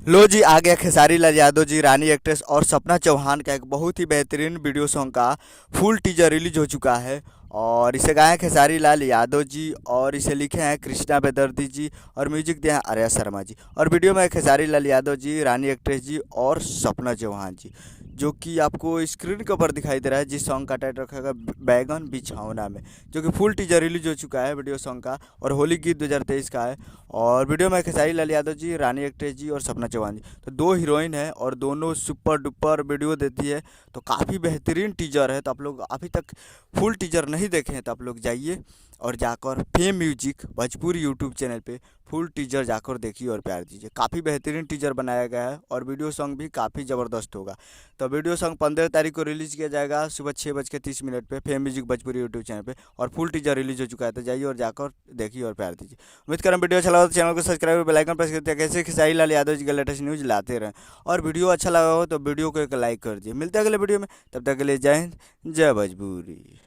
लो जी, आ गया खेसारी लाल यादव जी, रानी एक्ट्रेस और सपना चौहान का एक बहुत ही बेहतरीन वीडियो सॉन्ग का फुल टीजर रिलीज हो चुका है। और इसे गाए हैं खेसारी लाल यादव जी और इसे लिखे हैं कृष्णा बेदर्दी जी और म्यूजिक दिया है आर्या शर्मा जी। और वीडियो में खेसारी लाल यादव जी, रानी एक्ट्रेस जी और सपना चौहान जी, जो कि आपको स्क्रीन के ऊपर दिखाई दे रहा है। जिस सॉन्ग का टाइटल रखा बैगन बिछौना में, जो कि फुल टीजर रिलीज हो चुका है वीडियो सॉन्ग का और होली गीत 2023 का है। और वीडियो में खेसारी लाल यादव जी, रानी एक्ट्रेस जी और सपना चौहान जी, तो दो हीरोइन है और दोनों सुपर डुपर वीडियो देती है। तो काफ़ी बेहतरीन टीजर है। तो आप लोग अभी तक फुल टीजर नहीं देखे हैं तो आप लोग जाइए और जाकर fame music Bhojpuri YouTube channel पे फुल टीजर जाकर देखिए और प्यार दीजिए। काफ़ी बेहतरीन टीजर बनाया गया है और वीडियो सॉन्ग भी काफ़ी ज़बरदस्त होगा। तो वीडियो सॉन्ग 15 तारीख को रिलीज़ किया जाएगा सुबह 6:30 पे fame music Bhojpuri YouTube channel पे। और फुल टीजर रिलीज हो चुका है, तो जाइए और जाकर देखिए और प्यार दीजिए। उम्मीद करें वीडियो अच्छा लगा तो चैनल को सब्सक्राइब और बेल आइकन प्रेस करते हैं, कैसे खेसारी लाल यादव जी का लेटेस्ट न्यूज़ लाते रहें। और वीडियो अच्छा लगा हो तो वीडियो को एक लाइक कर दिए। मिलते हैं अगले वीडियो में, तब तक के लिए जय हिंद, जय भोजपुरी।